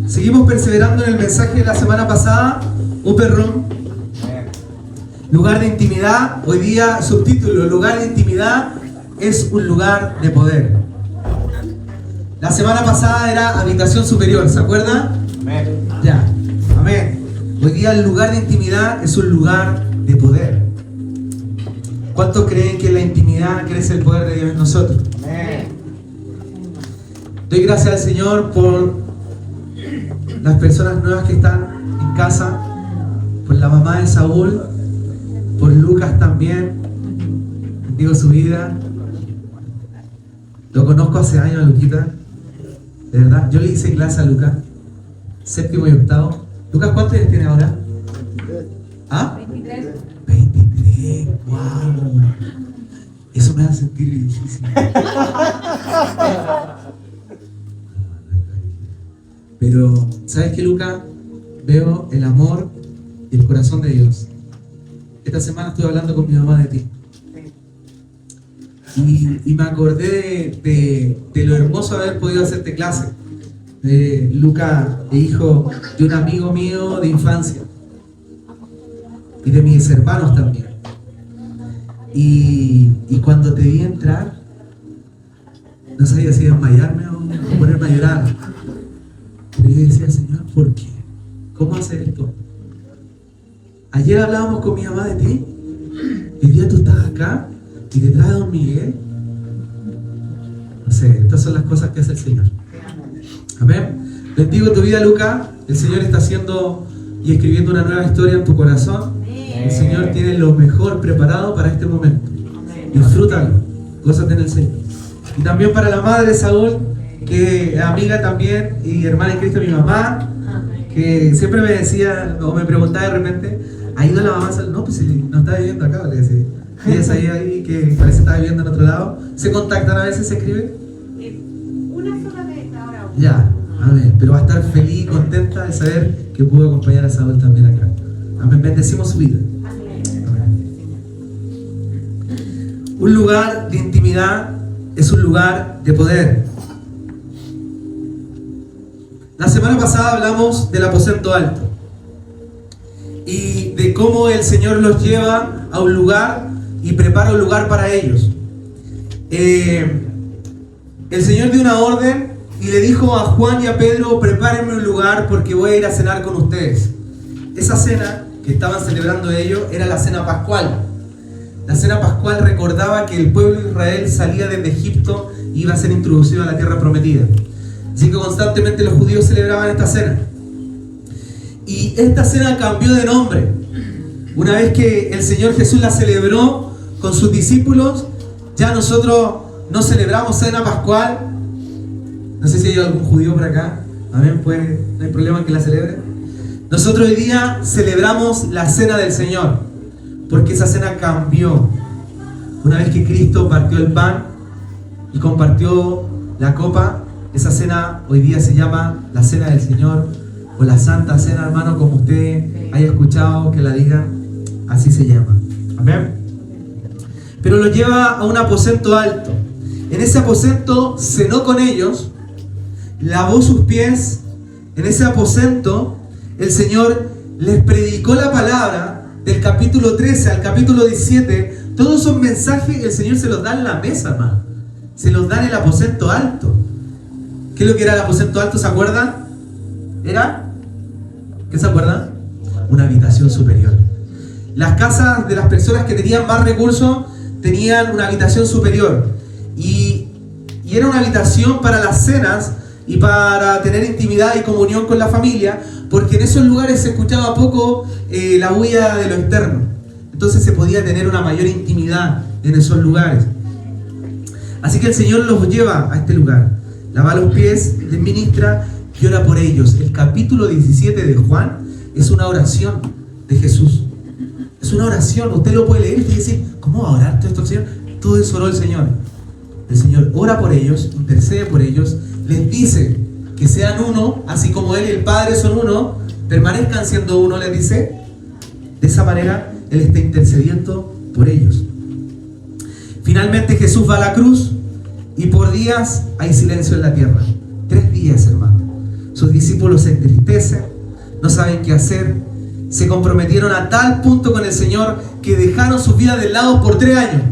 Seguimos perseverando en el mensaje de la semana pasada, Uperrón, lugar de intimidad. Hoy día, subtítulo: lugar de intimidad es un lugar de poder. La semana pasada era habitación superior, ¿se acuerdan? Amén. Ya, amén. Hoy día el lugar de intimidad es un lugar de poder. ¿Cuántos creen que en la intimidad crece el poder de Dios en nosotros? Amén. Doy gracias al Señor por las personas nuevas que están en casa, por la mamá de Saúl, por Lucas también. Bendigo su vida. Lo conozco hace años a Luquita, de verdad. Yo le hice clase a Lucas, séptimo y octavo. Lucas, ¿cuántos años tiene ahora? ¿Ah? 23. 23, wow. Eso me hace sentir difícil. Pero, ¿sabes qué, Lucas? Veo el amor y el corazón de Dios. Esta semana estuve hablando con mi mamá de ti. Y me acordé de lo hermoso de haber podido hacerte clase. Lucas es hijo de un amigo mío de infancia. Y de mis hermanos también. Y cuando te vi entrar, no sabía si desmayarme o ponerme a llorar. Pero yo decía: Señor, ¿por qué? ¿Cómo hacer esto? Ayer hablábamos con mi mamá de ti. Y el día tú estás acá y detrás de Don Miguel. No sé, estas son las cosas que hace el Señor. Amén. Bendigo tu vida, Lucas. El Señor está haciendo y escribiendo una nueva historia en tu corazón. El Señor tiene lo mejor preparado para este momento. Disfrútalo, gózate en el Señor. Y también para la madre de Saúl, que es amiga también y hermana en Cristo, mi mamá, que siempre me decía o me preguntaba de repente: ¿ha ido la mamá a Saúl? No, pues si no está viviendo acá, le decía. Ella sabía ahí que parece que estaba viviendo en otro lado. ¿Se contactan a veces, se escriben? Una sola vez ahora. Ya, amén. Pero va a estar feliz y contenta de saber que pudo acompañar a Saúl también acá. Amén. Bendecimos su vida. Un lugar de intimidad es un lugar de poder. La semana pasada hablamos del aposento alto y de cómo el Señor los lleva a un lugar y prepara un lugar para ellos. El Señor dio una orden y le dijo a Juan y a Pedro: prepárenme un lugar porque voy a ir a cenar con ustedes. Esa cena que estaban celebrando ellos era la cena pascual. La cena pascual recordaba que el pueblo de Israel salía desde Egipto y iba a ser introducido a la tierra prometida. Así que constantemente los judíos celebraban esta cena. Y esta cena cambió de nombre. Una vez que el Señor Jesús la celebró con sus discípulos, ya nosotros no celebramos cena pascual. No sé si hay algún judío por acá. Amén, pues no hay problema en que la celebre. Nosotros hoy día celebramos la cena del Señor, porque esa cena cambió. Una vez que Cristo partió el pan y compartió la copa, esa cena hoy día se llama la cena del Señor, o la Santa Cena, hermano, como usted haya escuchado que la digan, así se llama. Amén. Pero lo lleva a un aposento alto. En ese aposento cenó con ellos, lavó sus pies. En ese aposento el Señor les predicó la palabra del capítulo 13 al capítulo 17. Todos esos mensajes el Señor se los da en la mesa, hermano. Se los da en el aposento alto. ¿Qué es lo que era el aposento alto? ¿Se acuerdan? ¿Era? ¿Qué se acuerdan? Una habitación superior. Las casas de las personas que tenían más recursos tenían una habitación superior. Y era una habitación para las cenas y para tener intimidad y comunión con la familia, porque en esos lugares se escuchaba poco la bulla de lo externo. Entonces se podía tener una mayor intimidad en esos lugares. Así que el Señor los lleva a este lugar, lava los pies, les ministra y ora por ellos. El capítulo 17 de Juan es una oración de Jesús. Es una oración, usted lo puede leer y decir: ¿cómo va a orar todo esto el Señor? Todo eso oró el Señor. El Señor ora por ellos, intercede por ellos, les dice que sean uno, así como Él y el Padre son uno, permanezcan siendo uno, les dice. De esa manera Él está intercediendo por ellos. Finalmente Jesús va a la cruz y por días hay silencio en la tierra. 3 días, hermano. Sus discípulos discípulos se entristecen, no saben qué hacer. Se comprometieron a tal punto con el Señor que dejaron sus vidas de lado por 3 años.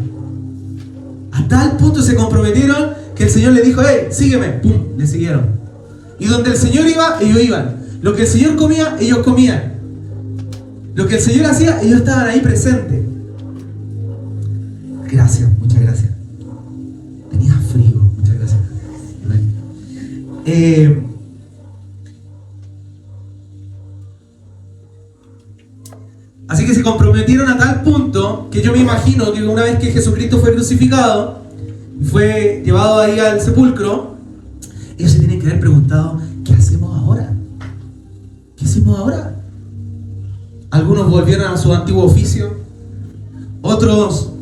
A tal punto se comprometieron que el Señor les dijo: hey, sígueme. Pum, le siguieron. Y donde el Señor iba, ellos iban. Lo que el Señor comía, ellos comían. Lo que el Señor hacía, ellos estaban ahí presentes. Gracias, muchas gracias. Tenía frío, muchas gracias. Así que se comprometieron a tal punto que yo me imagino que una vez que Jesucristo fue crucificado y fue llevado ahí al sepulcro, ellos se tienen que haber preguntado: ¿qué hacemos ahora? ¿Qué hacemos ahora? Algunos volvieron a su antiguo oficio, otros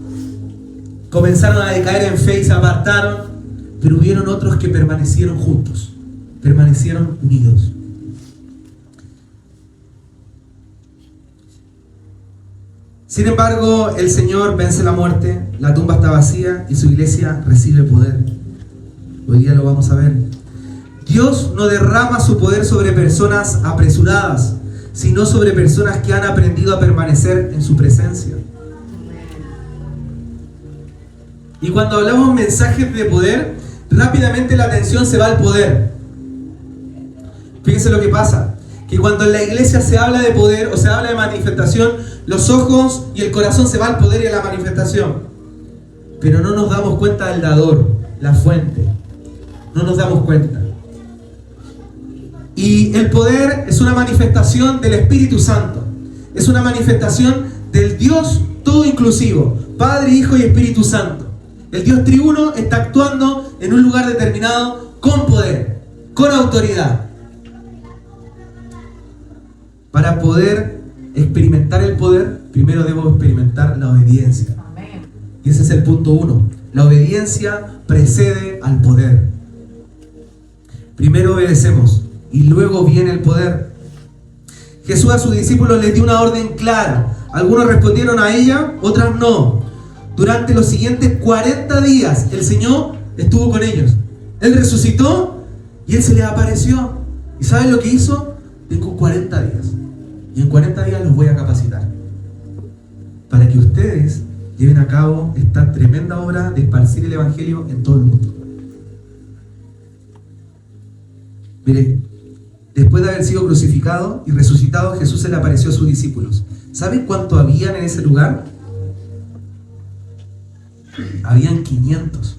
comenzaron a decaer en fe y se apartaron, pero hubieron otros que permanecieron juntos, permanecieron unidos. Sin embargo, el Señor vence la muerte, la tumba está vacía y su iglesia recibe poder. Hoy día lo vamos a ver. Dios no derrama su poder sobre personas apresuradas, sino sobre personas que han aprendido a permanecer en su presencia. Y cuando hablamos mensajes de poder, rápidamente la atención se va al poder. Fíjense lo que pasa, que cuando en la iglesia se habla de poder o se habla de manifestación, los ojos y el corazón se va al poder y a la manifestación. Pero no nos damos cuenta del dador, la fuente. No nos damos cuenta. Y el poder es una manifestación del Espíritu Santo. Es una manifestación del Dios todo inclusivo, Padre, Hijo y Espíritu Santo. El Dios triuno está actuando en un lugar determinado con poder, con autoridad. Para poder experimentar el poder, primero debo experimentar la obediencia. Y ese es el punto 1. La obediencia precede al poder. Primero obedecemos y luego viene el poder. Jesús a sus discípulos les dio una orden clara. Algunos respondieron a ella, otras no. Durante los siguientes 40 días el Señor estuvo con ellos. Él resucitó y Él se les apareció. ¿Y saben lo que hizo? Tengo 40 días. Y en 40 días los voy a capacitar para que ustedes lleven a cabo esta tremenda obra de esparcir el Evangelio en todo el mundo. Mire, después de haber sido crucificado y resucitado, Jesús se le apareció a sus discípulos. ¿Saben cuánto habían en ese lugar? Habían 500.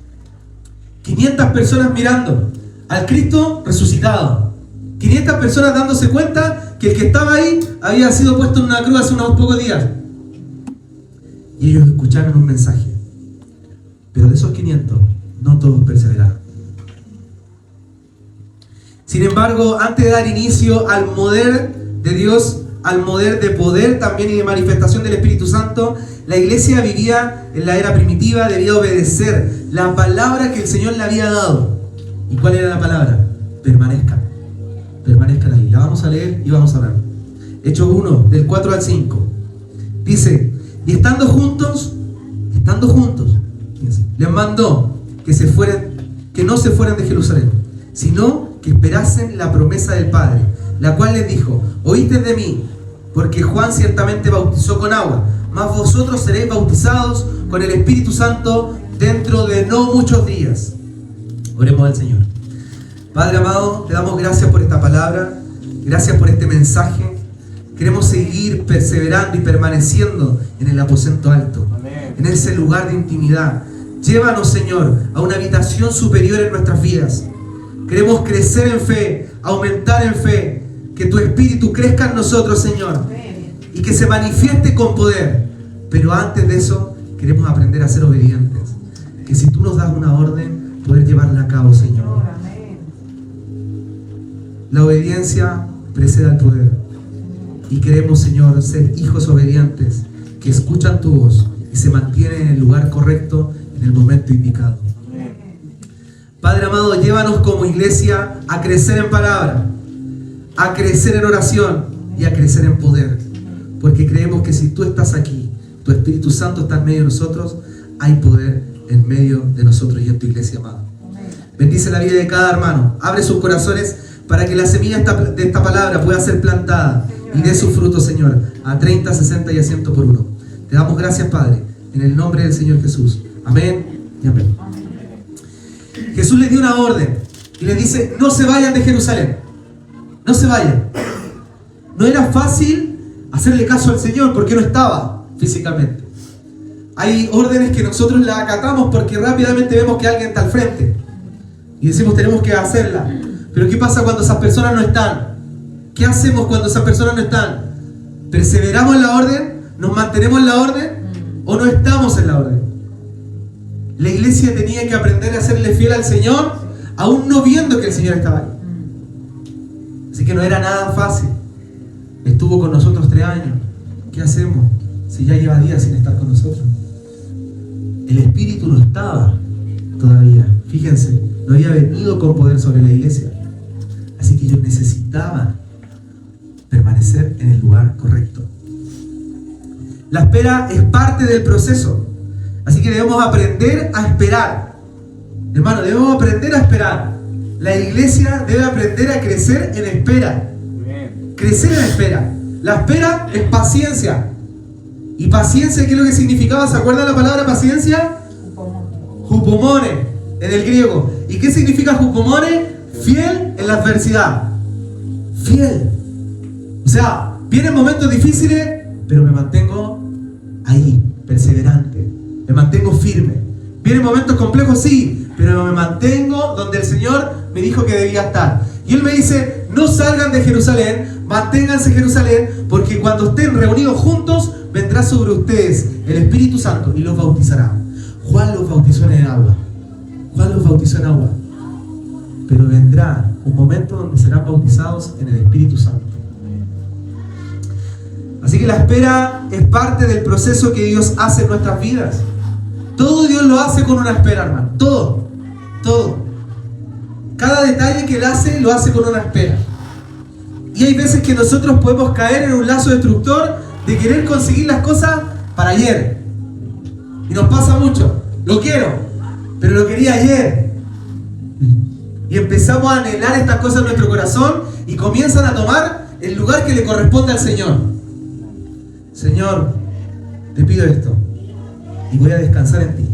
500 personas mirando al Cristo resucitado. 500 personas dándose cuenta que el que estaba ahí había sido puesto en una cruz hace unos pocos días. Y ellos escucharon un mensaje. Pero de esos 500, no todos perseveraron. Sin embargo, antes de dar inicio al poder de Dios, al poder de poder también y de manifestación del Espíritu Santo, la iglesia vivía en la era primitiva, debía obedecer la palabra que el Señor le había dado. ¿Y cuál era la palabra? Permanezcan. Permanezcan ahí. La vamos a leer y vamos a hablar. Hechos 1, del 4 al 5. Dice: y estando juntos, fíjense, les mandó que no se fueran de Jerusalén, sino que esperasen la promesa del Padre, la cual les dijo: oíste de mí, porque Juan ciertamente bautizó con agua, mas vosotros seréis bautizados con el Espíritu Santo dentro de no muchos días. Oremos al Señor. Padre amado, te damos gracias por esta palabra, gracias por este mensaje. Queremos seguir perseverando y permaneciendo en el aposento alto, amén, en ese lugar de intimidad. Llévanos, Señor, a una habitación superior en nuestras vidas. Queremos crecer en fe, aumentar en fe, que tu Espíritu crezca en nosotros, Señor, amén, y que se manifieste con poder. Pero antes de eso, queremos aprender a ser obedientes. Que si tú nos das una orden, poder llevarla a cabo, Señor. La obediencia precede al poder. Y queremos, Señor, ser hijos obedientes, que escuchan tu voz y se mantienen en el lugar correcto en el momento indicado. Padre amado, llévanos como iglesia a crecer en palabra, a crecer en oración y a crecer en poder. Porque creemos que si tú estás aquí, tu Espíritu Santo está en medio de nosotros, hay poder en medio de nosotros y en tu iglesia, amado. Bendice la vida de cada hermano. Abre sus corazones para que la semilla de esta palabra pueda ser plantada y dé su fruto, Señor, a 30, 60 y a 100 por uno. Te damos gracias, Padre, en el nombre del Señor Jesús. Amén y amén. Jesús les dio una orden y les dice: no se vayan de Jerusalén. No se vayan. No era fácil hacerle caso al Señor porque no estaba físicamente. Hay órdenes que nosotros las acatamos porque rápidamente vemos que alguien está al frente y decimos tenemos que hacerla. Pero ¿qué pasa cuando esas personas no están? ¿Qué hacemos cuando esas personas no están? ¿Perseveramos en la orden? ¿Nos mantenemos en la orden? ¿O no estamos en la orden? La iglesia tenía que aprender a serle fiel al Señor, aún no viendo que el Señor estaba ahí. Así que no era nada fácil. Estuvo con nosotros 3 años. ¿Qué hacemos si ya lleva días sin estar con nosotros? El Espíritu no estaba todavía. Fíjense, no había venido con poder sobre la iglesia. Así que ellos necesitaban permanecer en el lugar correcto. La espera es parte del proceso. Así que debemos aprender a esperar. Hermano, debemos aprender a esperar. La iglesia debe aprender a crecer en espera. Crecer en espera. La espera es paciencia. ¿Y paciencia qué es lo que significaba? ¿Se acuerdan la palabra paciencia? Hupomone, en el griego. ¿Y qué significa hupomone? Fiel en la adversidad. Fiel. O sea, vienen momentos difíciles, pero me mantengo ahí, perseverante. Me mantengo firme. Vienen momentos complejos, sí, pero me mantengo donde el Señor me dijo que debía estar. Y Él me dice: no salgan de Jerusalén, manténganse en Jerusalén, porque cuando estén reunidos juntos, vendrá sobre ustedes el Espíritu Santo y los bautizará. Juan los bautizó en el agua. Juan los bautizó en agua. Pero vendrá un momento donde serán bautizados en el Espíritu Santo. Así que la espera es parte del proceso que Dios hace en nuestras vidas. Todo Dios lo hace con una espera, hermano. Todo. Cada detalle que Él hace, lo hace con una espera. Y hay veces que nosotros podemos caer en un lazo destructor de querer conseguir las cosas para ayer. Y nos pasa mucho. Lo quiero, pero lo quería ayer. Y empezamos a anhelar estas cosas en nuestro corazón y comienzan a tomar el lugar que le corresponde al Señor. Señor, te pido esto y voy a descansar en ti.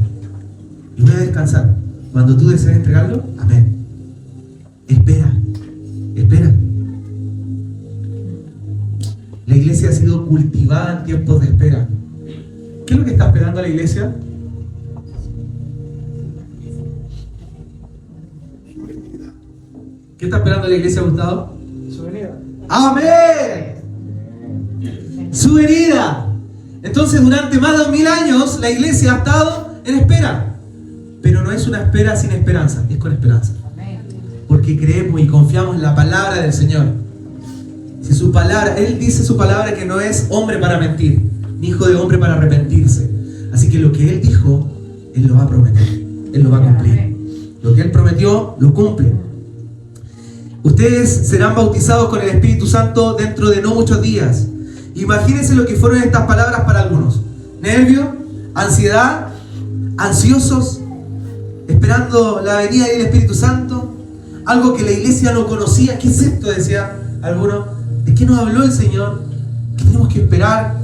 Y voy a descansar. Cuando tú desees entregarlo, amén. Espera. La iglesia ha sido cultivada en tiempos de espera. ¿Qué es lo que está esperando la iglesia? ¿Qué está esperando la iglesia, Gustavo? Su venida. ¡Amén! Su venida. Entonces, durante más de 2000 años, la iglesia ha estado en espera. Pero no es una espera sin esperanza, es con esperanza. Porque creemos y confiamos en la palabra del Señor. Si su palabra, Él dice su palabra que no es hombre para mentir, ni hijo de hombre para arrepentirse. Así que lo que Él dijo, Él lo va a prometer. Él lo va a cumplir. Lo que Él prometió, lo cumple. Ustedes serán bautizados con el Espíritu Santo dentro de no muchos días. Imagínense lo que fueron estas palabras para algunos. Nervio, ansiedad, ansiosos, esperando la venida del Espíritu Santo. Algo que la iglesia no conocía. ¿Qué es esto? Decía algunos. ¿De qué nos habló el Señor? ¿Qué tenemos que esperar?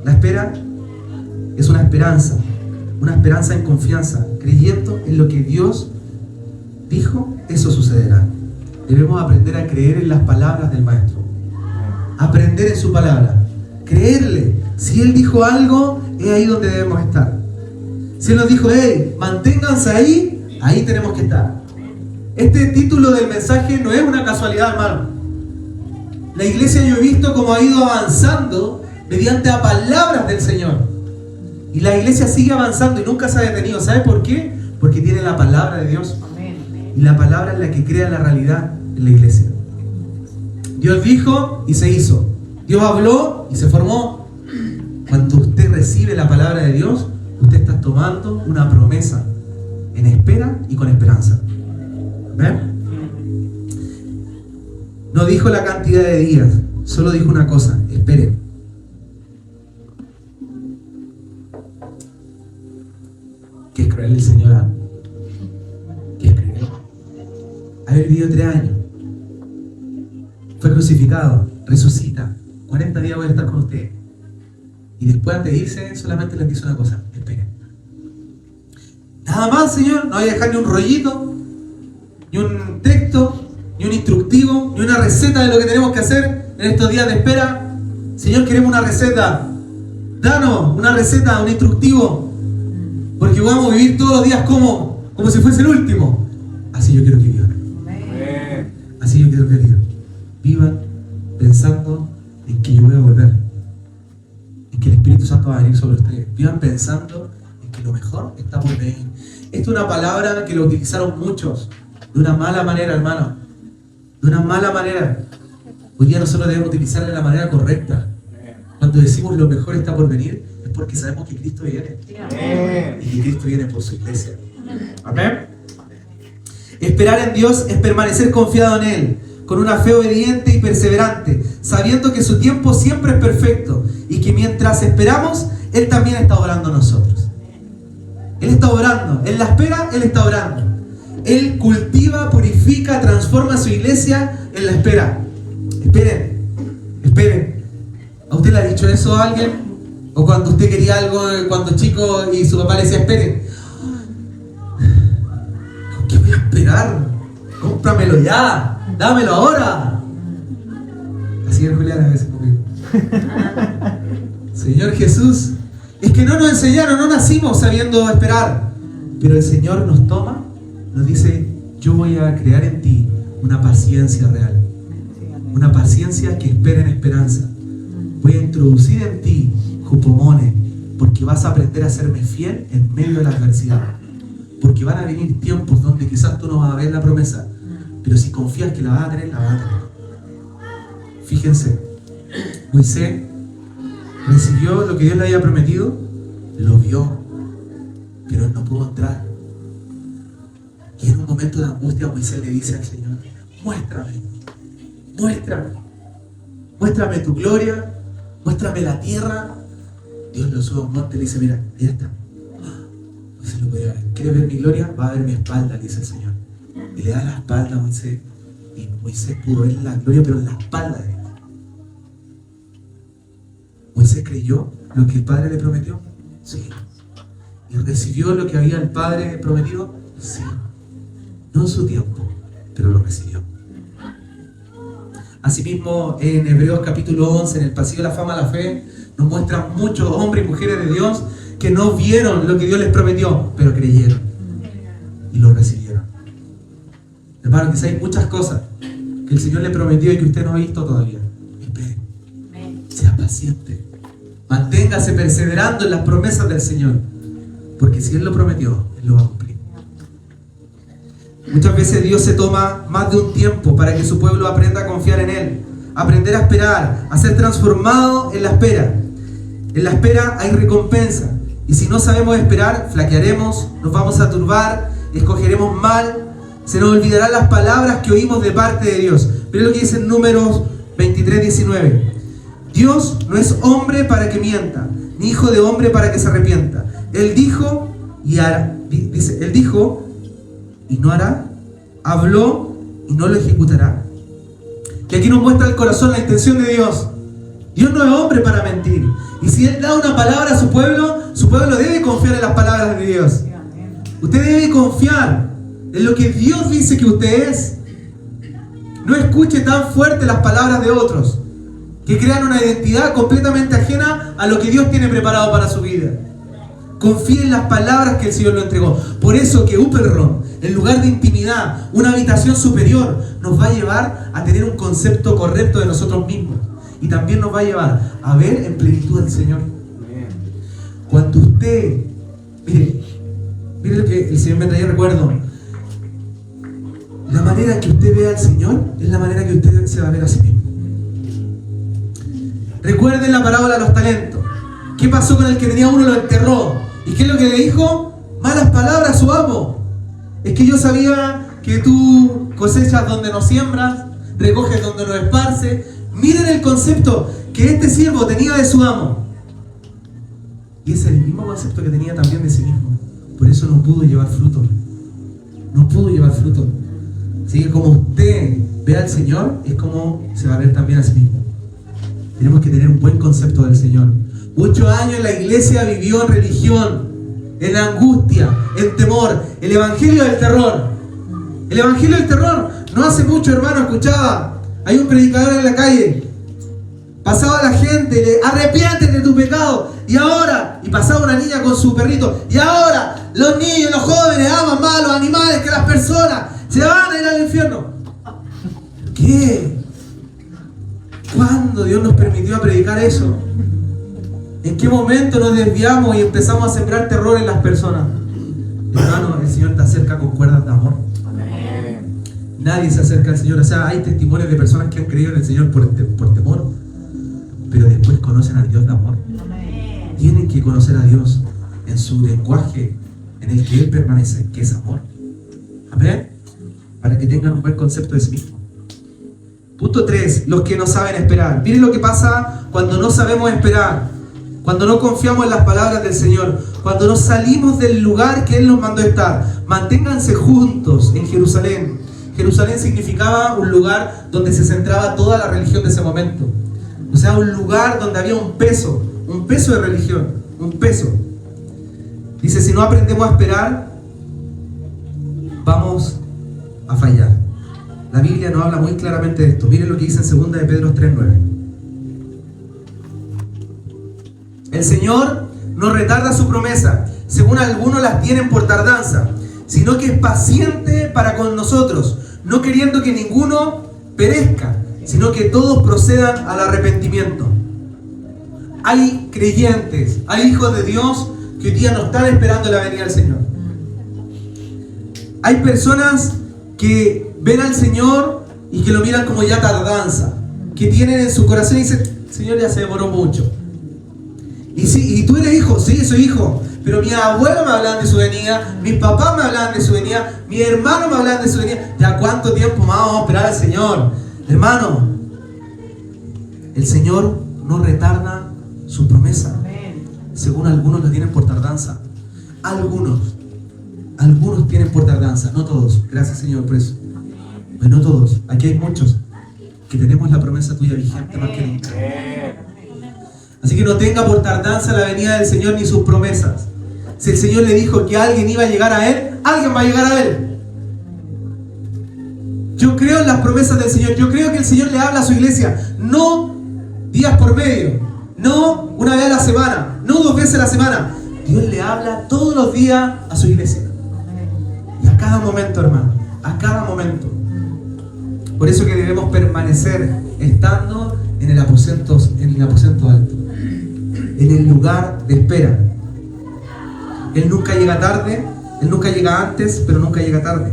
La espera es una esperanza en confianza, creyendo en lo que Dios dijo, eso sucederá. Debemos aprender a creer en las palabras del Maestro, aprender en su palabra, creerle. Si Él dijo algo, es ahí donde debemos estar. Si Él nos dijo: hey, manténganse ahí, ahí tenemos que estar. Este título del mensaje no es una casualidad, hermano. La iglesia, yo he visto cómo ha ido avanzando mediante a palabras del Señor. Y la iglesia sigue avanzando y nunca se ha detenido. ¿Sabe por qué? Porque tiene la palabra de Dios. Y la palabra es la que crea la realidad en la iglesia. Dios dijo y se hizo. Dios habló y se formó. Cuando usted recibe la palabra de Dios, usted está tomando una promesa en espera y con esperanza. ¿Ven? No dijo la cantidad de días, solo dijo una cosa: esperen. ¿Qué es creerle el Señor? ¿Qué es creer? Él vivió 3 años. Fue crucificado, resucita. 40 días voy a estar con ustedes. Y después antes de irse, solamente les dice una cosa: esperen. Nada más, Señor, no voy a dejar ni un rollito, ni un texto, ni un instructivo, ni una receta de lo que tenemos que hacer en estos días de espera. Señor, queremos una receta. Danos una receta, un instructivo, porque vamos a vivir todos los días como si fuese el último. Así yo quiero que vivan. Así yo quiero que vivan. Vivan pensando en que yo voy a volver, en que el Espíritu Santo va a venir sobre ustedes. Vivan pensando en que lo mejor está por venir. Esta es una palabra que lo utilizaron muchos de una mala manera, hermano. De una mala manera. Hoy día nosotros debemos utilizarla de la manera correcta. Cuando decimos lo mejor está por venir, es porque sabemos que Cristo viene. Y que Cristo viene por su iglesia. Amén. Esperar en Dios es permanecer confiado en Él, con una fe obediente y perseverante, sabiendo que su tiempo siempre es perfecto y que mientras esperamos, Él también está obrando a nosotros. Él está obrando. En la espera, Él está obrando. Él cultiva, purifica, transforma su iglesia en la espera. Esperen. Esperen. ¿A usted le ha dicho eso a alguien? ¿O cuando usted quería algo cuando chico y su papá le decía esperen? ¿Con qué voy a esperar? Cómpramelo ya. Dámelo ahora. Así es Julián a veces conmigo. Señor Jesús, es que no nos enseñaron, no nacimos sabiendo esperar. Pero el Señor nos toma, nos dice: yo voy a crear en ti una paciencia real. Una paciencia que espera en esperanza. Voy a introducir en ti jupomone, porque vas a aprender a serme fiel en medio de la adversidad. Porque van a venir tiempos donde quizás tú no vas a ver la promesa, pero si confías que la vas a tener, la vas a tener. Fíjense, Moisés recibió lo que Dios le había prometido, lo vio, pero él no pudo entrar. Y en un momento de angustia Moisés le dice al Señor: muéstrame tu gloria, muéstrame la tierra. Dios lo sube a un monte y le dice: mira, ya está. Moisés lo podía ver. ¿Quieres ver mi gloria? Va a ver mi espalda, le dice el Señor. Y le da la espalda a Moisés. Y Moisés pudo ver la gloria, pero en la espalda de él. ¿Moisés creyó lo que el Padre le prometió? Sí. ¿Y recibió lo que había el Padre prometido? Sí. No en su tiempo, pero lo recibió. Asimismo, en Hebreos capítulo 11, en el pasillo de la fama de la fe, nos muestran muchos hombres y mujeres de Dios que no vieron lo que Dios les prometió, pero creyeron y lo recibieron. Hermano, quizá hay muchas cosas que el Señor le prometió y que usted no ha visto todavía. Espere, sea paciente, manténgase perseverando en las promesas del Señor, porque si Él lo prometió, Él lo va a cumplir. Muchas veces Dios se toma más de un tiempo para que su pueblo aprenda a confiar en Él, aprender a esperar, a ser transformado en la espera. En la espera hay recompensa, y si no sabemos esperar, flaquearemos, nos vamos a turbar, escogeremos mal, se nos olvidarán las palabras que oímos de parte de Dios. Miren lo que dice en Números 23:19. Dios no es hombre para que mienta, ni hijo de hombre para que se arrepienta. Él dijo y hará. Dice, Él dijo y no hará, habló y no lo ejecutará. Y aquí nos muestra el corazón, la intención de Dios. Dios no es hombre para mentir. Y si Él da una palabra a su pueblo debe confiar en las palabras de Dios. Usted debe confiar en lo que Dios dice que usted es. No escuche tan fuerte las palabras de otros que crean una identidad completamente ajena a lo que Dios tiene preparado para su vida. Confíe en las palabras que el Señor lo entregó. Por eso que Upperron, en lugar de intimidad, una habitación superior, nos va a llevar a tener un concepto correcto de nosotros mismos. Y también nos va a llevar a ver en plenitud al Señor. Cuando usted, mire lo que el Señor me traía recuerdo. La manera en que usted ve al Señor es la manera que usted se va a ver a sí mismo. Recuerden la parábola de los talentos. ¿Qué pasó con el que tenía uno? Lo enterró. ¿Y qué es lo que le dijo? Malas palabras a su amo. Es que yo sabía que tú cosechas donde no siembras, recoges donde no esparces. Miren el concepto que este siervo tenía de su amo. Y ese es el mismo concepto que tenía también de sí mismo. Por eso no pudo llevar fruto. No pudo llevar fruto. Así que como usted ve al Señor, es como se va a ver también a sí mismo. Tenemos que tener un buen concepto del Señor. Muchos años la iglesia vivió en religión, en angustia, en temor. El evangelio del terror. El evangelio del terror. No hace mucho, hermano, escuchaba. Hay un predicador en la calle. Pasaba la gente, le arrepiéntete de tu pecado. Y ahora, y pasaba una niña con su perrito. Y ahora, los niños, los jóvenes aman más a los animales que a las personas. Se van a ir al infierno. ¿Qué? ¿Cuándo Dios nos permitió predicar eso? ¿En qué momento nos desviamos y empezamos a sembrar terror en las personas? Hermano, el Señor te acerca con cuerdas de amor. Nadie se acerca al Señor. O sea, hay testimonios de personas que han creído en el Señor por temor, pero después conocen al Dios de amor. Tienen que conocer a Dios en su lenguaje, en el que Él permanece, que es amor. Amén. Para que tengan un buen concepto de sí mismo. Punto 3. Los que no saben esperar. Miren lo que pasa cuando no sabemos esperar. Cuando no confiamos en las palabras del Señor. Cuando no salimos del lugar que Él nos mandó estar. Manténganse juntos en Jerusalén. Jerusalén significaba un lugar donde se centraba toda la religión de ese momento. O sea, un lugar donde había un peso de religión, un peso. Dice, si no aprendemos a esperar, vamos a fallar. La Biblia nos habla muy claramente de esto. Miren lo que dice en 2 de Pedro 3:9. El Señor no retarda su promesa, según algunos las tienen por tardanza, sino que es paciente para con nosotros, no queriendo que ninguno perezca, sino que todos procedan al arrepentimiento. Hay creyentes, hay hijos de Dios que hoy día no están esperando la venida del Señor. Hay personas que ven al Señor y que lo miran como ya tardanza, que tienen en su corazón y dicen, Señor, ya se demoró mucho. Y tú eres hijo, sí, soy hijo, pero mis abuelos me hablaban de su venida, mis papás me hablaban de su venida, mis hermanos me hablaban de su venida. ¿Ya cuánto tiempo más vamos a esperar al Señor? Hermano, el Señor no retarda su promesa. Según algunos lo tienen por tardanza. Algunos tienen por tardanza, no todos. Gracias, Señor, por eso. Pues no todos. Aquí hay muchos que tenemos la promesa tuya vigente más que nunca. Así que no tenga por tardanza la venida del Señor ni sus promesas. Si el Señor le dijo que alguien iba a llegar a Él, alguien va a llegar a Él. Yo creo en las promesas del Señor. Yo creo que el Señor le habla a su iglesia, no días por medio, no una vez a la semana, no 2 veces a la semana. Dios le habla todos los días a su iglesia. Y a cada momento, hermano, a cada momento. Por eso que debemos permanecer estando en el aposento alto, en el lugar de espera. Él nunca llega tarde, Él nunca llega antes, pero nunca llega tarde.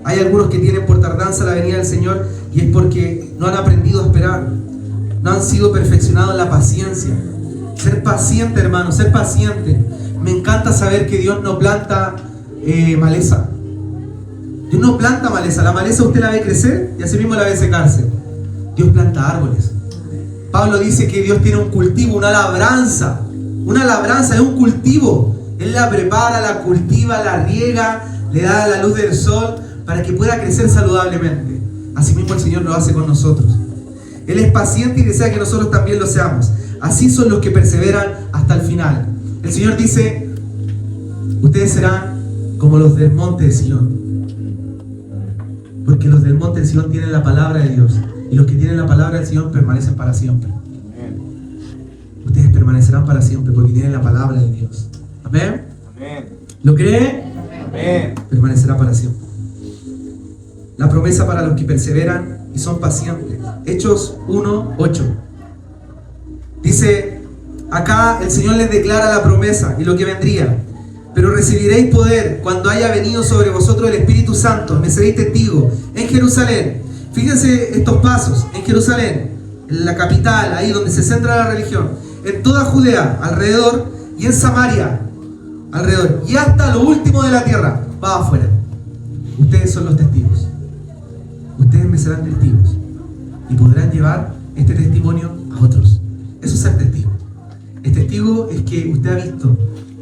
Hay algunos que tienen por tardanza la venida del Señor y es porque no han aprendido a esperar, no han sido perfeccionados en la paciencia. Ser paciente, hermano, ser paciente. Me encanta saber que Dios no planta maleza. Dios no planta maleza. La maleza usted la ve crecer y así mismo la ve secarse. Dios planta árboles. Pablo dice que Dios tiene un cultivo, una labranza. Una labranza es un cultivo. Él la prepara, la cultiva, la riega, le da la luz del sol para que pueda crecer saludablemente. Así mismo el Señor lo hace con nosotros. Él es paciente y desea que nosotros también lo seamos. Así son los que perseveran hasta el final. El Señor dice, ustedes serán como los del monte de Sion. Porque los del monte de Sion tienen la palabra de Dios. Y los que tienen la palabra del Señor permanecen para siempre. Ustedes permanecerán para siempre porque tienen la palabra de Dios. ¿Amén? ¿Lo cree? Amén. Permanecerá para siempre. La promesa para los que perseveran y son pacientes. Hechos 1:8. Dice, acá el Señor les declara la promesa y lo que vendría. Pero recibiréis poder cuando haya venido sobre vosotros el Espíritu Santo. Me seréis testigos en Jerusalén. Fíjense estos pasos. En Jerusalén, en la capital, ahí donde se centra la religión. En toda Judea, alrededor, y en Samaria, alrededor. Y hasta lo último de la tierra, va afuera. Ustedes son los testigos. Ustedes me serán testigos. Y podrán llevar este testimonio a otros. Eso es ser testigo. El testigo es que usted ha visto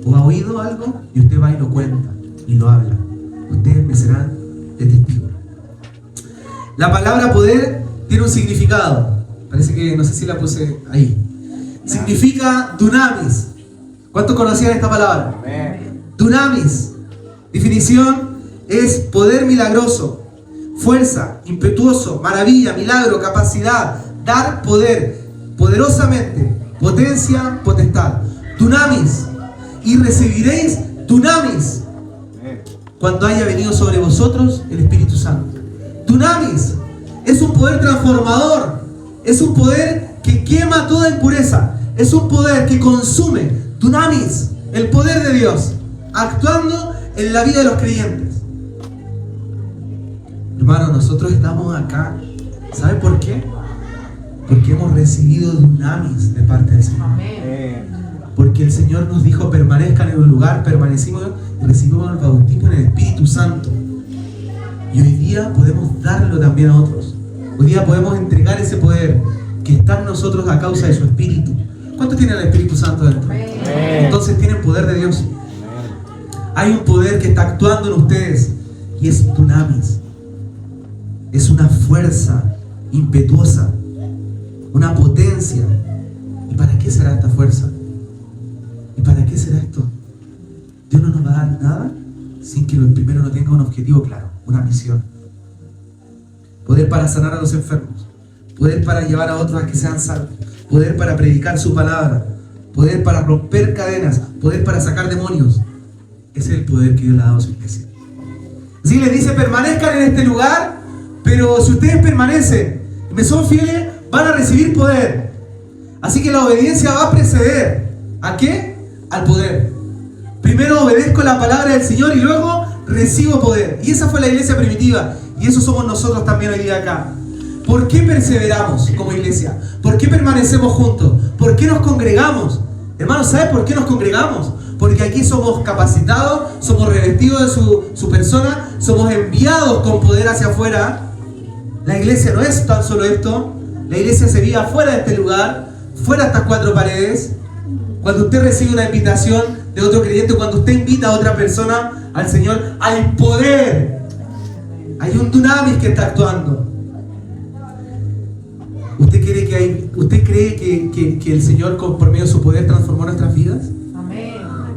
o ha oído algo y usted va y lo cuenta y lo habla. Ustedes me serán de testigo. La palabra poder tiene un significado. Parece que no sé si la puse ahí. Significa dunamis. ¿Cuántos conocían esta palabra? Dunamis. Definición es poder milagroso, fuerza, impetuoso, maravilla, milagro, capacidad, dar poder, poderosamente, potencia, potestad. Dunamis. Y recibiréis dunamis cuando haya venido sobre vosotros el Espíritu Santo. Dunamis es un poder transformador, es un poder que quema toda impureza, es un poder que consume. Dunamis, el poder de Dios, actuando en la vida de los creyentes. Hermano, nosotros estamos acá, ¿sabe por qué? Porque hemos recibido dunamis de parte del Señor. Porque el Señor nos dijo: permanezcan en un lugar, permanecimos y recibimos el bautismo en el Espíritu Santo. Y hoy día podemos darlo también a otros. Hoy día podemos entregar ese poder que está en nosotros a causa de su Espíritu. ¿Cuántos tienen el Espíritu Santo dentro? Entonces tienen poder de Dios. Hay un poder que está actuando en ustedes y es dunamis. Es una fuerza impetuosa, una potencia. ¿Y para qué será esta fuerza? ¿Y para qué será esto? Dios no nos va a dar nada sin que primero no tenga un objetivo claro, una misión. Poder para sanar a los enfermos, poder para llevar a otros a que sean salvos, poder para predicar su palabra, poder para romper cadenas, poder para sacar demonios. Ese es el poder que Dios le ha dado a su iglesia. Así les dice: permanezcan en este lugar, pero si ustedes permanecen y me son fieles, van a recibir poder. Así que la obediencia va a preceder. ¿A qué? Al poder. Primero obedezco la palabra del Señor y luego recibo poder. Y esa fue la iglesia primitiva. Y eso somos nosotros también hoy día acá. ¿Por qué perseveramos como iglesia? ¿Por qué permanecemos juntos? ¿Por qué nos congregamos? Hermanos, ¿sabes por qué nos congregamos? Porque aquí somos capacitados, somos revestidos de su persona, somos enviados con poder hacia afuera. La iglesia no es tan solo esto. La iglesia se vive afuera de este lugar, fuera de estas cuatro paredes. Cuando usted recibe una invitación de otro creyente, cuando usted invita a otra persona al Señor, hay poder. Hay un dunamis que está actuando. ¿Usted cree que el Señor por medio de su poder transformó nuestras vidas?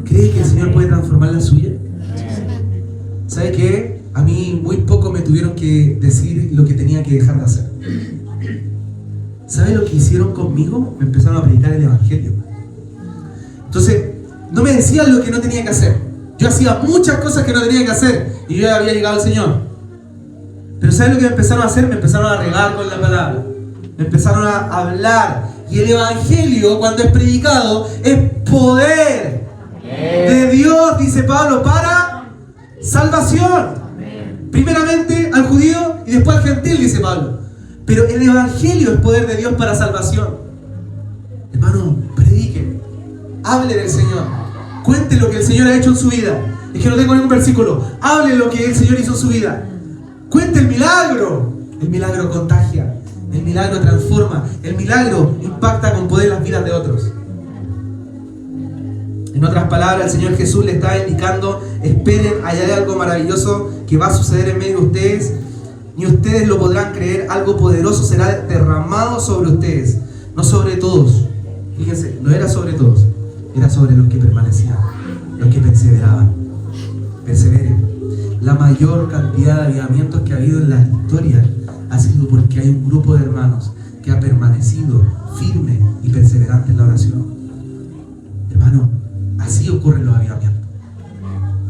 ¿Cree que el Señor puede transformar la suya? ¿Sabe qué? A mí muy poco me tuvieron que decir lo que tenía que dejar de hacer. ¿Sabe lo que hicieron conmigo? Me empezaron a predicar el Evangelio. Entonces, no me decían lo que no tenía que hacer. Yo hacía muchas cosas que no tenía que hacer y yo ya había llegado al Señor. Pero ¿sabe lo que me empezaron a hacer? Me empezaron a regar con la palabra. Me empezaron a hablar. Y el Evangelio, cuando es predicado, es poder de Dios, dice Pablo, para salvación. Primeramente al judío y después al gentil, dice Pablo. Pero el Evangelio es poder de Dios para salvación. Hermano, predique, hable del Señor, cuente lo que el Señor ha hecho en su vida. Es que no tengo ningún versículo. Hable lo que el Señor hizo en su vida. Cuente el milagro. El milagro contagia, el milagro transforma, el milagro impacta con poder las vidas de otros. En otras palabras, el Señor Jesús le está indicando: esperen, allá hay algo maravilloso que va a suceder en medio de ustedes, y ustedes lo podrán creer. Algo poderoso será derramado sobre ustedes, no sobre todos. Fíjense, no era sobre todos, era sobre los que permanecían, los que perseveraban. Perseveren. La mayor cantidad de avivamientos que ha habido en la historia ha sido porque hay un grupo de hermanos que ha permanecido firme y perseverante en la oración. Hermano, así ocurren los avivamientos.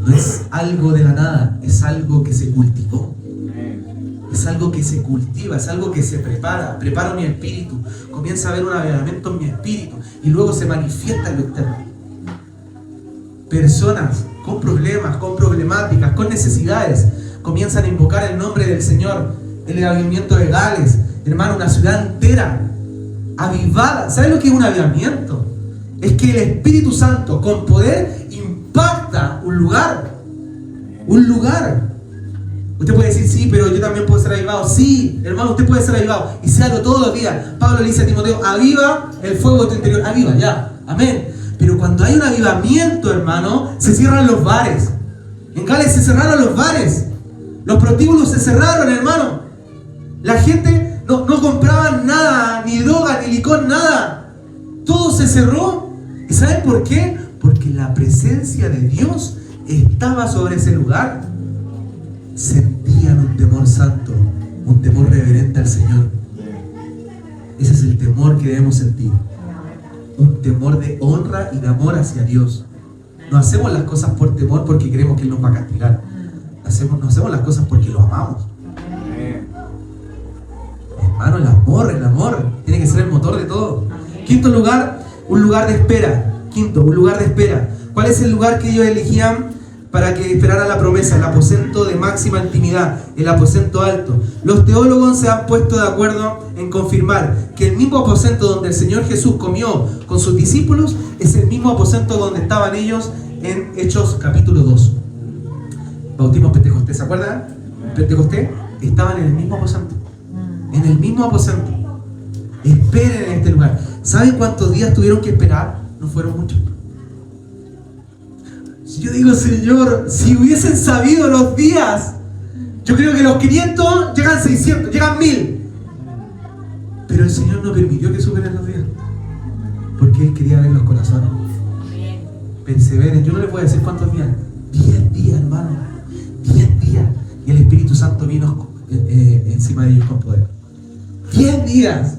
No es algo de la nada, es algo que se cultivó. Es algo que se cultiva, es algo que se prepara. Preparo mi espíritu, comienza a haber un avivamiento en mi espíritu y luego se manifiesta en lo externo. Personas con problemas, con problemáticas, con necesidades, comienzan a invocar el nombre del Señor. El avivamiento de Gales, hermano, una ciudad entera avivada. ¿Sabe lo que es un avivamiento? Es que el Espíritu Santo con poder impacta un lugar. Un lugar. Usted puede decir: sí, pero yo también puedo ser avivado. Sí, hermano, usted puede ser avivado. Y séalo todos los días. Pablo le dice a Timoteo: aviva el fuego de tu interior. Aviva, ya. Amén. Pero cuando hay un avivamiento, hermano, se cierran los bares. En Gales se cerraron los bares. Los prostíbulos se cerraron, hermano. La gente no compraba nada, ni droga, ni licor, nada. Todo se cerró. ¿Y saben por qué? Porque la presencia de Dios estaba sobre ese lugar. Sentían un temor santo, un temor reverente al Señor. Ese es el temor que debemos sentir. Un temor de honra y de amor hacia Dios. No hacemos las cosas por temor porque creemos que Él nos va a castigar. No hacemos las cosas porque lo amamos. Hermano, el amor tiene que ser el motor de todo. Quinto lugar, un lugar de espera. Quinto, un lugar de espera. ¿Cuál es el lugar que ellos elegían para que esperara la promesa? El aposento de máxima intimidad, el aposento alto. Los teólogos se han puesto de acuerdo en confirmar que el mismo aposento donde el Señor Jesús comió con sus discípulos es el mismo aposento donde estaban ellos en Hechos capítulo 2. Bautismo Pentecostés, ¿se acuerdan? Pentecostés, estaban en el mismo aposento. En el mismo aposento. Esperen en este lugar. ¿Saben cuántos días tuvieron que esperar? No fueron muchos. Yo digo, Señor, si hubiesen sabido los días, yo creo que los 500 llegan 600, llegan 1000. Pero el Señor no permitió que superen los días, porque Él quería ver los corazones. Perseveren. Yo no les voy a decir cuántos días. 10 días, hermano. 10 días. Y el Espíritu Santo vino encima de ellos con poder. 10 días.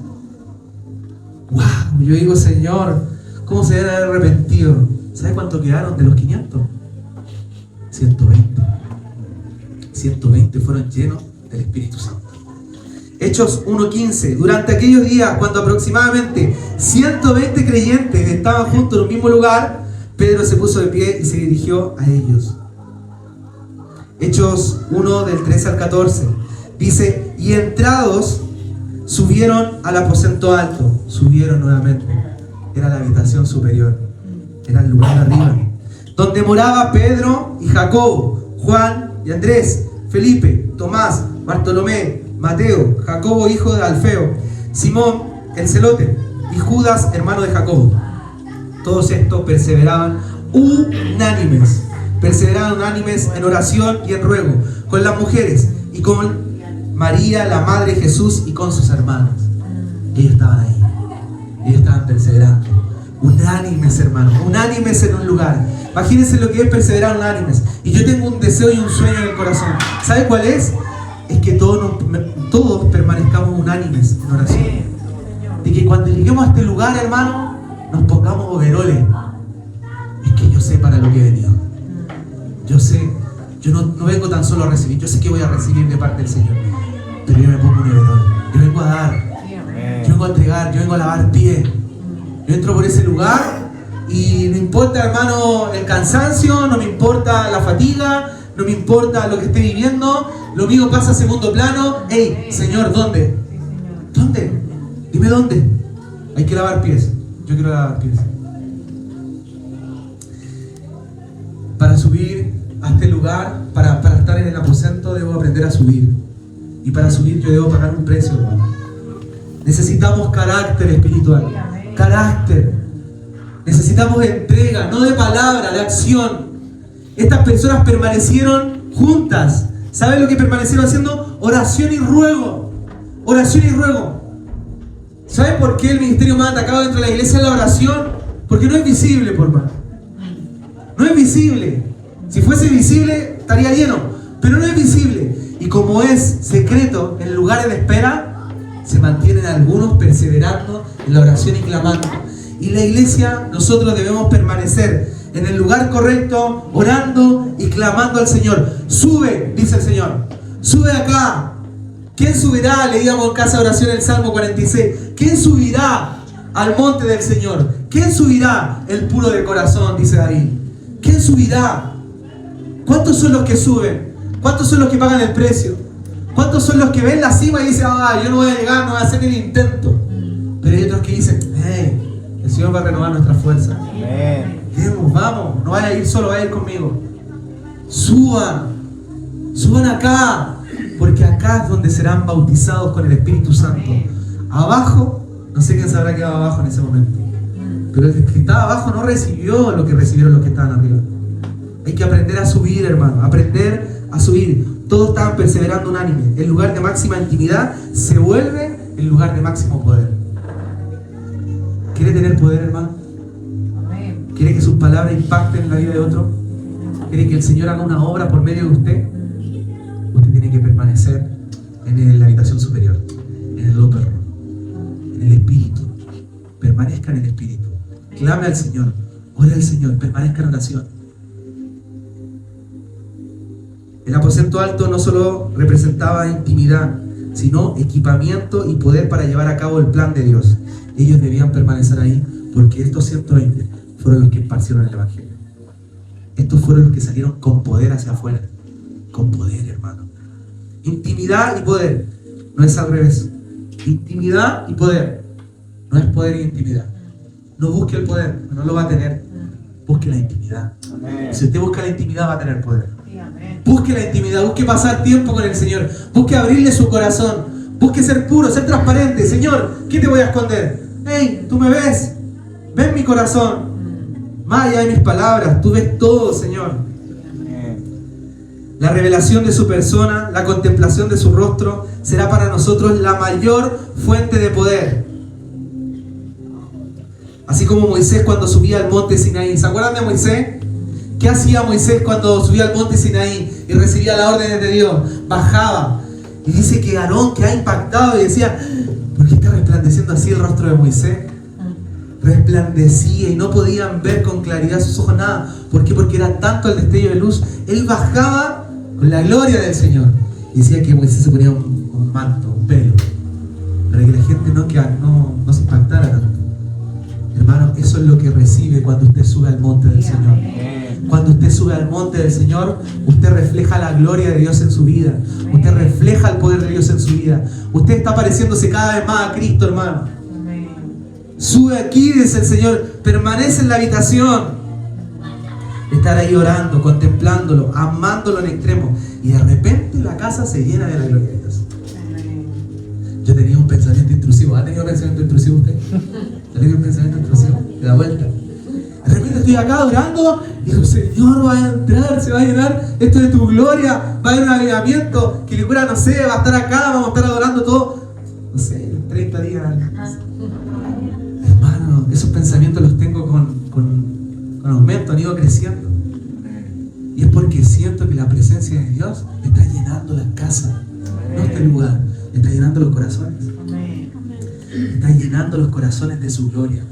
¡Wow! Yo digo, Señor, ¿cómo se deben haber arrepentido? ¿Sabe cuánto quedaron de los 500? 120. 120 fueron llenos del Espíritu Santo. Hechos 1:15. Durante aquellos días, cuando aproximadamente 120 creyentes estaban juntos en un mismo lugar, Pedro se puso de pie y se dirigió a ellos. Hechos 1 del 13 al 14. Dice, y entrados subieron al aposento alto. Subieron nuevamente. Era la habitación superior. Era el lugar de arriba. Donde moraba Pedro y Jacobo, Juan y Andrés, Felipe, Tomás, Bartolomé, Mateo, Jacobo hijo de Alfeo, Simón el celote y Judas hermano de Jacobo. Todos estos perseveraban unánimes en oración y en ruego, con las mujeres y con María, la madre de Jesús, y con sus hermanos. Ellos estaban ahí, ellos estaban perseverando. Unánimes, hermanos, unánimes en un lugar. Imagínense lo que es perseverar unánimes. Y yo tengo un deseo y un sueño en el corazón. ¿Sabe cuál es? Es que todos permanezcamos unánimes en oración. De que cuando lleguemos a este lugar, hermano, nos pongamos overoles. Es que yo sé para lo que he venido. Yo sé, yo no vengo tan solo a recibir. Yo sé que voy a recibir de parte del Señor. Pero yo me pongo un overol. Yo vengo a dar. Yo vengo a entregar. Yo vengo a lavar pie. Yo entro por ese lugar y no importa, hermano, el cansancio, no me importa la fatiga, no me importa lo que esté viviendo, lo mío pasa a segundo plano. Hey, Señor, ¿dónde? ¿Dónde? Dime dónde. Hay que lavar pies. Yo quiero lavar pies. Para subir a este lugar, para estar en el aposento, debo aprender a subir. Y para subir yo debo pagar un precio, hermano. Necesitamos carácter espiritual. Carácter. Necesitamos entrega, no de palabra, de acción. Estas personas permanecieron juntas. ¿Saben lo que permanecieron haciendo? Oración y ruego. Oración y ruego. ¿Saben por qué el ministerio más atacado dentro de la iglesia es la oración? Porque no es visible, por más. No es visible. Si fuese visible, estaría lleno. Pero no es visible. Y como es secreto en lugares de espera, se mantienen algunos perseverando en la oración y clamando. Y la iglesia, nosotros debemos permanecer en el lugar correcto, orando y clamando al Señor. Sube, dice el Señor. Sube acá. ¿Quién subirá? Leíamos en casa de oración el Salmo 46. ¿Quién subirá al monte del Señor? ¿Quién subirá? El puro de corazón, dice David. ¿Quién subirá? ¿Cuántos son los que suben? ¿Cuántos son los que pagan el precio? ¿Cuántos son los que ven la cima y dicen, yo no voy a llegar, no voy a hacer el intento? Pero hay otros que dicen, el Señor va a renovar nuestras fuerzas. Vamos, no vaya a ir solo, vaya a ir conmigo. Suban acá, porque acá es donde serán bautizados con el Espíritu Santo. Abajo, no sé quién se habrá quedado abajo en ese momento, pero el que estaba abajo no recibió lo que recibieron los que estaban arriba. Hay que aprender a subir, hermano, aprender a subir. Todos estaban perseverando unánime. El lugar de máxima intimidad se vuelve el lugar de máximo poder. ¿Quiere tener poder, hermano? ¿Quiere que sus palabras impacten la vida de otro? ¿Quiere que el Señor haga una obra por medio de usted? Usted tiene que permanecer en la habitación superior, en el upper room, en el Espíritu. Permanezca en el Espíritu. Clame al Señor, ore al Señor, permanezca en oración. El aposento alto no solo representaba intimidad, sino equipamiento y poder para llevar a cabo el plan de Dios. Ellos debían permanecer ahí porque estos 120 fueron los que esparcieron el Evangelio. Estos fueron los que salieron con poder hacia afuera. Con poder, hermano. Intimidad y poder. No es al revés. Intimidad y poder. No es poder y intimidad. No busque el poder, no lo va a tener. Busque la intimidad. Amén. Si usted busca la intimidad, va a tener poder. Busque la intimidad, busque pasar tiempo con el Señor. Busque abrirle su corazón. Busque ser puro, ser transparente. Señor, ¿qué te voy a esconder? Hey, tú me ves. Ven mi corazón. Más allá de mis palabras, tú ves todo, Señor. La revelación de su persona, la contemplación de su rostro, será para nosotros la mayor fuente de poder. Así como Moisés cuando subía al monte Sinaí. ¿Se acuerdan de Moisés? ¿Qué hacía Moisés cuando subía al monte Sinaí y recibía las órdenes de Dios? Bajaba. Y dice que Aarón quedaba impactado y decía, ¿por qué está resplandeciendo así el rostro de Moisés? Resplandecía y no podían ver con claridad sus ojos nada. ¿Por qué? Porque era tanto el destello de luz. Él bajaba con la gloria del Señor. Y decía que Moisés se ponía un manto, un velo, para que la gente no se impactara tanto. Hermano, eso es lo que recibe cuando usted sube al monte del Señor. Cuando usted sube al monte del Señor, usted refleja la gloria de Dios en su vida. Usted refleja el poder de Dios en su vida. Usted está pareciéndose cada vez más a Cristo, hermano. Sube aquí, dice el Señor, permanece en la habitación. Estar ahí orando, contemplándolo, amándolo en extremo. Y de repente la casa se llena de la gloria de Dios. Yo tenía un pensamiento intrusivo. ¿Ha tenido un pensamiento intrusivo usted? ¿Ha tenido un pensamiento intrusivo? De la vuelta. De repente estoy acá orando y digo, Señor, va a entrar, se va a llenar esto de tu gloria. Va a haber un avivamiento que locura, no sé, va a estar acá, vamos a estar adorando todo. No sé, 30 días. Hermano, esos pensamientos los tengo con aumento, han ido creciendo. Y es porque siento que la presencia de Dios está llenando la casa, no este lugar, está llenando los corazones. Está llenando los corazones de su gloria.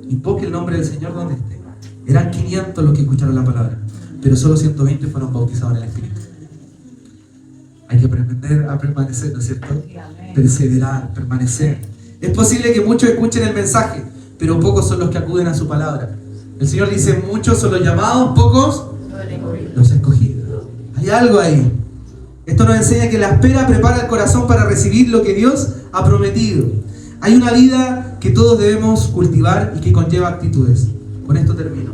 Invoque el nombre del Señor donde esté. Eran 500 los que escucharon la palabra, pero solo 120 fueron bautizados en el Espíritu. Hay que aprender a permanecer, ¿no es cierto? Perseverar, permanecer. Es posible que muchos escuchen el mensaje, pero pocos son los que acuden a su palabra. El Señor dice, muchos son los llamados, pocos los escogidos. Hay algo ahí. Esto nos enseña que la espera prepara el corazón para recibir lo que Dios ha prometido. Hay una vida que todos debemos cultivar y que conlleva actitudes. Con esto termino.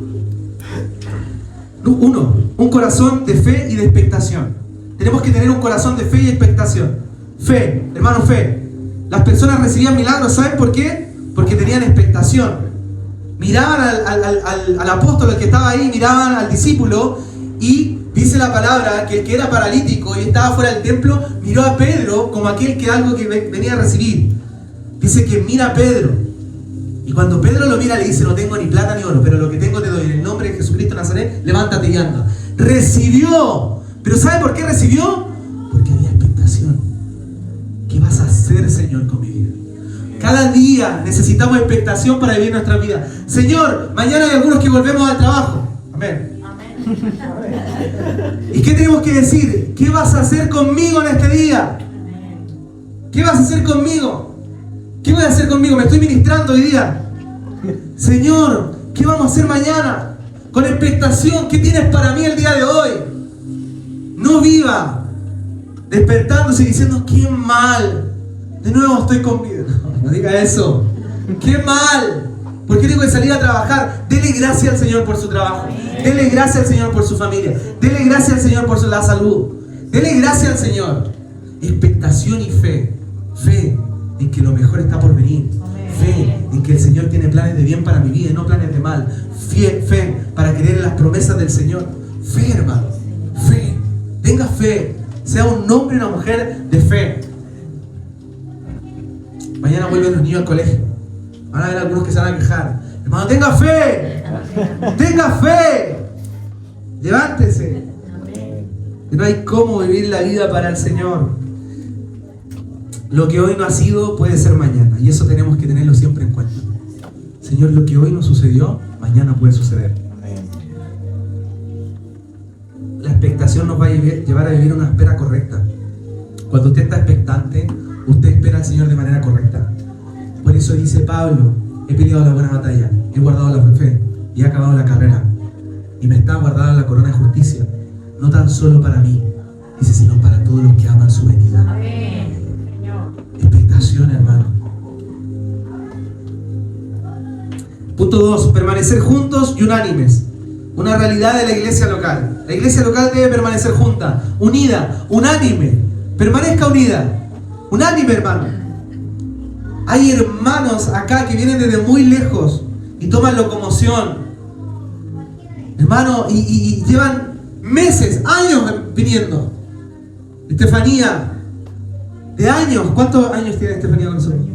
1. Un corazón de fe y de expectación. Tenemos que tener un corazón de fe y expectación. Fe, hermano, fe. Las personas recibían milagros, ¿saben por qué? Porque tenían expectación. Miraban al apóstol, el que estaba ahí, miraban al discípulo y dice la palabra que el que era paralítico y estaba fuera del templo miró a Pedro como aquel que algo que venía a recibir. Dice que mira a Pedro y cuando Pedro lo mira le dice, no tengo ni plata ni oro, pero lo que tengo te doy, en el nombre de Jesucristo de Nazaret, levántate y anda. Recibió. ¿Pero sabe por qué recibió? Porque había expectación. ¿Qué vas a hacer, Señor, con mi vida? Cada día necesitamos expectación para vivir nuestra vida. Señor, mañana hay algunos que volvemos al trabajo. Amén. ¿Y qué tenemos que decir? ¿Qué vas a hacer conmigo en este día? ¿Qué vas a hacer conmigo? ¿Qué voy a hacer conmigo? Me estoy ministrando hoy día. Señor, ¿qué vamos a hacer mañana? Con expectación, ¿qué tienes para mí el día de hoy? No viva despertándose y diciendo, qué mal, de nuevo estoy con vida. No diga eso. Qué mal. ¿Por qué tengo que salir a trabajar? Dele gracias al Señor por su trabajo. Dele gracias al Señor por su familia. Dele gracias al Señor por la salud. Dele gracias al Señor. Expectación y fe. Fe en que lo mejor está por venir. Fe en que el Señor tiene planes de bien para mi vida y no planes de mal. Fe para creer en las promesas del Señor. Fe, hermano. Fe. Tenga fe. Sea un hombre y una mujer de fe. Mañana vuelven los niños al colegio. Van a haber algunos que se van a quejar. Hermano, tenga fe. Tenga fe. Levántese. Que no hay cómo vivir la vida para el Señor. Lo que hoy no ha sido puede ser mañana. Y eso tenemos que tenerlo siempre en cuenta. Señor, lo que hoy no sucedió, mañana puede suceder. La expectación nos va a llevar a vivir una espera correcta. Cuando usted está expectante, usted espera al Señor de manera correcta. Por eso dice Pablo: he peleado la buena batalla, he guardado la fe y he acabado la carrera. Y me está guardada la corona de justicia, no tan solo para mí, dice, sino para todos los que aman su venida. Amén, Señor. Expectación, hermano. Punto 2. Permanecer juntos y unánimes. Una realidad de la iglesia local. La iglesia local debe permanecer junta, unida, unánime. Permanezca unida. Unánime, hermano. Hay hermanos acá que vienen desde muy lejos y toman locomoción. Hermano, y llevan meses, años viniendo. Estefanía, de años. ¿Cuántos años tiene Estefanía con nosotros?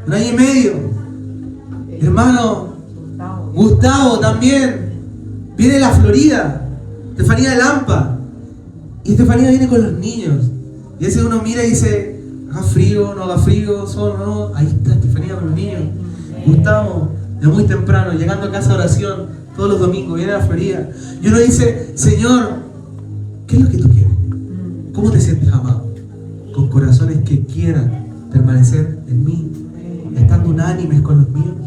1 año y medio. Hermano, Gustavo también. Viene de la Florida. Estefanía de Lampa. Y Estefanía viene con los niños. Y ese uno mira y dice: haga frío, no haga frío, sol, no. Ahí está Estefanía con los niños. Gustavo, de muy temprano, llegando a casa de oración todos los domingos, viene a la Florida. Y uno dice: Señor, ¿qué es lo que tú quieres? ¿Cómo te sientes amado? Con corazones que quieran permanecer en mí, estando unánimes con los míos.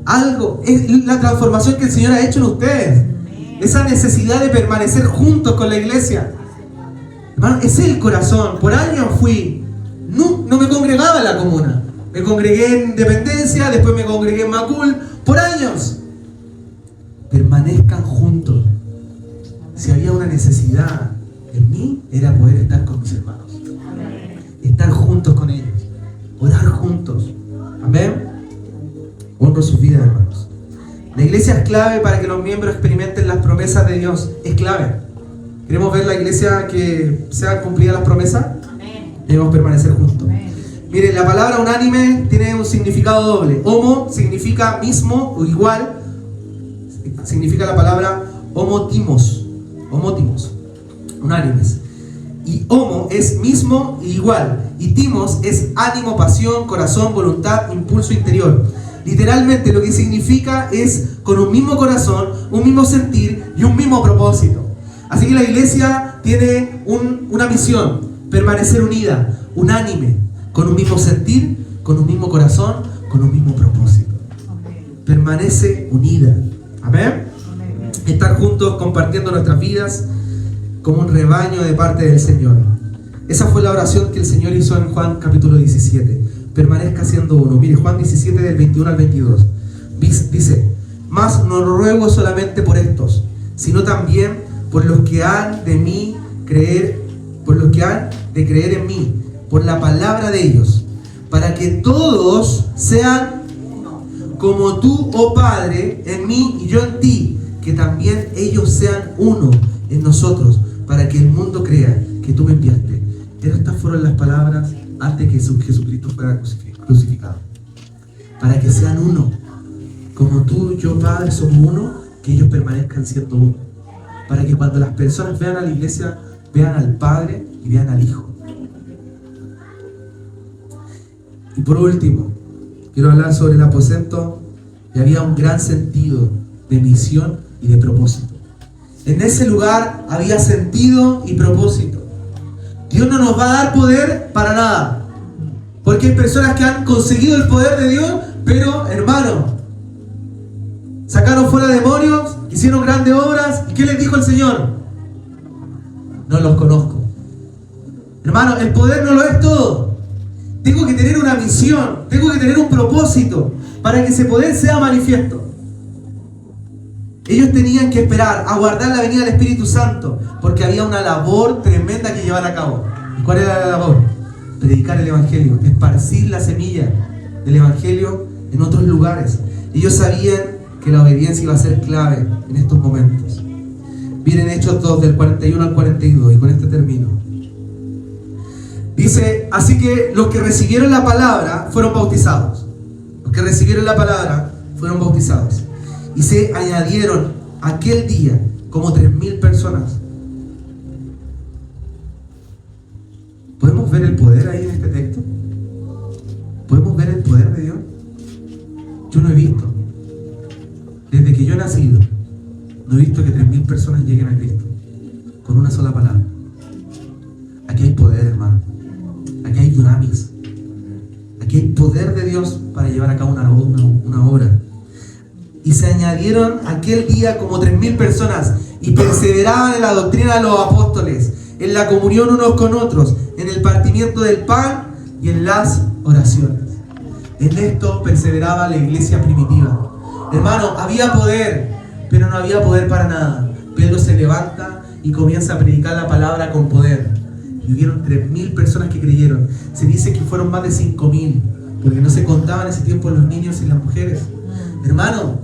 Algo, es la transformación que el Señor ha hecho en ustedes. Esa necesidad de permanecer juntos con la iglesia. Hermano, ese es el corazón. Por años fui, no me congregaba en la comuna. Me congregué en Dependencia, después me congregué en Macul. Por años. Permanezcan juntos. Si había una necesidad en mí, era poder estar con mis hermanos. Estar juntos con ellos. Orar juntos. Amén. Honro sus vidas, hermanos. La iglesia es clave para que los miembros experimenten las promesas de Dios. Es clave. ¿Queremos ver la iglesia que sean cumplidas las promesas? Debemos permanecer juntos. Miren, la palabra unánime tiene un significado doble. Homo significa mismo o igual. Significa la palabra homotimos. Homotimos. Unánimes. Y homo es mismo e igual. Y timos es ánimo, pasión, corazón, voluntad, impulso interior. Literalmente lo que significa es con un mismo corazón, un mismo sentir y un mismo propósito. Así que la iglesia tiene una misión: permanecer unida, unánime, con un mismo sentir, con un mismo corazón, con un mismo propósito. Permanece unida. Amén. Estar juntos compartiendo nuestras vidas como un rebaño de parte del Señor. Esa fue la oración que el Señor hizo en Juan capítulo 17. Permanezca siendo uno. Mire, Juan 17 del 21 al 22. Dice: mas no ruego solamente por estos, sino también por los que han de creer en mí, por la palabra de ellos, para que todos sean como tú, oh Padre, en mí y yo en ti, que también ellos sean uno en nosotros, para que el mundo crea que tú me enviaste. Estas fueron las palabras antes que Jesucristo fuera crucificado. Para que sean uno. Como tú y yo, Padre, somos uno, que ellos permanezcan siendo uno. Para que cuando las personas vean a la iglesia, vean al Padre y vean al Hijo. Y por último, quiero hablar sobre el aposento. Y había un gran sentido de misión y de propósito. En ese lugar había sentido y propósito. Dios no nos va a dar poder para nada. Porque hay personas que han conseguido el poder de Dios, pero, hermano, sacaron fuera demonios, hicieron grandes obras. ¿Y qué les dijo el Señor? No los conozco. Hermano, el poder no lo es todo. Tengo que tener una misión, tengo que tener un propósito para que ese poder sea manifiesto. Ellos tenían que esperar, aguardar la venida del Espíritu Santo, porque había una labor tremenda que llevar a cabo. ¿Y cuál era la labor? Predicar el Evangelio, esparcir la semilla del Evangelio en otros lugares. Ellos sabían que la obediencia iba a ser clave en estos momentos. Miren Hechos 2, del 41 al 42, y con este termino. Dice, así que los que recibieron la palabra fueron bautizados. Los que recibieron la palabra fueron bautizados. Y se añadieron aquel día como 3.000 personas. ¿Podemos ver el poder ahí en este texto? ¿Podemos ver el poder de Dios? Yo no he visto, desde que yo he nacido, no he visto que 3.000 personas lleguen a Cristo con una sola palabra. Aquí hay poder, hermano. Aquí hay dunamis. Aquí hay poder de Dios para llevar a cabo una obra. Y se añadieron aquel día como 3.000 personas y perseveraban en la doctrina de los apóstoles, en la comunión unos con otros, en el partimiento del pan y en las oraciones. En esto perseveraba la iglesia primitiva. Hermano, había poder, pero no había poder para nada. Pedro se levanta y comienza a predicar la palabra con poder. Y hubieron 3.000 personas que creyeron. Se dice que fueron más de 5.000, porque no se contaban en ese tiempo los niños y las mujeres. Hermano,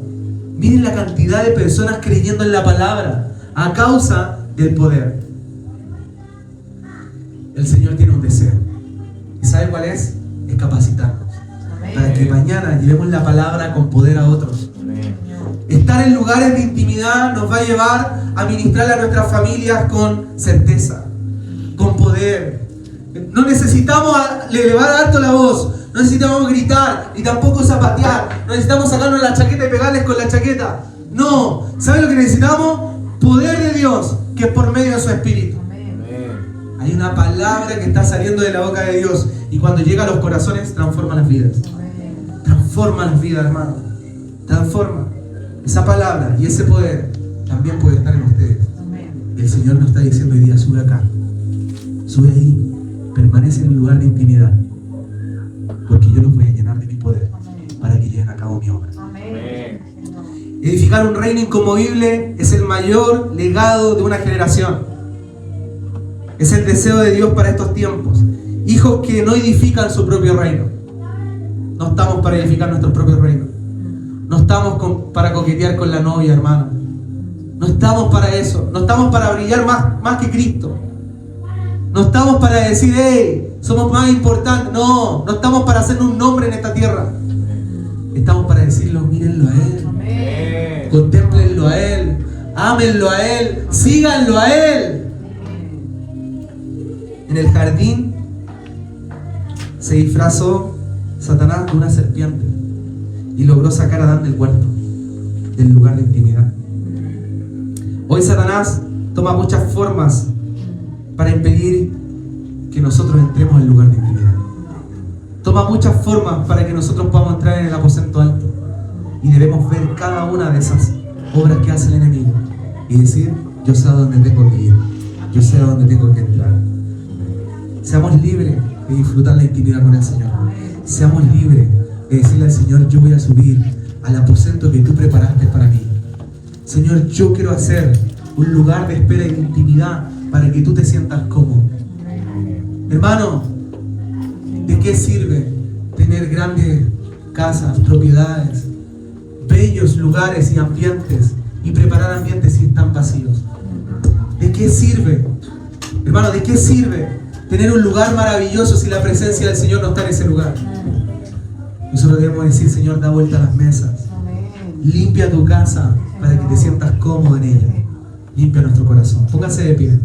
miren la cantidad de personas creyendo en la palabra a causa del poder. El Señor tiene un deseo. ¿Y sabe cuál es? Es capacitarnos. Para que mañana llevemos la palabra con poder a otros. Estar en lugares de intimidad nos va a llevar a ministrarle a nuestras familias con certeza, con poder. No necesitamos elevar alto la voz, no necesitamos gritar, ni tampoco zapatear, no necesitamos sacarnos la chaqueta y pegarles con la chaqueta. No, ¿saben lo que necesitamos? Poder de Dios, que es por medio de su Espíritu. Hay una palabra que está saliendo de la boca de Dios y cuando llega a los corazones transforma las vidas. Transforma las vidas, hermano. Transforma. Esa palabra y ese poder también puede estar en ustedes. Y el Señor nos está diciendo hoy día, sube acá. Sube ahí. Permanece en el lugar de intimidad. Porque yo los voy a llenar de mi poder para que lleven a cabo mi obra. Edificar un reino inconmovible es el mayor legado de una generación. Es el deseo de Dios para estos tiempos. Hijos que no edifican su propio reino. No estamos para edificar nuestro propio reino. No estamos para coquetear con la novia, hermano. No estamos para eso. No estamos para brillar más que Cristo. No estamos para decir, hey, somos más importantes. No, no estamos para hacer un nombre en esta tierra. Estamos para decirlo, mírenlo a Él. Contémplenlo a Él. Ámenlo a Él. Síganlo a Él. En el jardín se disfrazó Satanás de una serpiente y logró sacar a Adán del huerto, del lugar de intimidad. Hoy Satanás toma muchas formas para impedir que nosotros entremos al lugar de intimidad. Toma muchas formas para que nosotros podamos entrar en el aposento alto. Y debemos ver cada una de esas obras que hace el enemigo y decir, yo sé a dónde tengo que ir, yo sé a dónde tengo que entrar. Seamos libres de disfrutar la intimidad con el Señor. Seamos libres de decirle al Señor, yo voy a subir al aposento que tú preparaste para mí. Señor, yo quiero hacer un lugar de espera y de intimidad para que tú te sientas cómodo. Hermano, ¿de qué sirve tener grandes casas, propiedades, bellos lugares y ambientes y preparar ambientes si están vacíos? ¿De qué sirve? Hermano, ¿de qué sirve tener un lugar maravilloso si la presencia del Señor no está en ese lugar? Nosotros debemos decir, Señor, da vuelta a las mesas. Limpia tu casa para que te sientas cómodo en ella. Limpia nuestro corazón. Póngase de pie.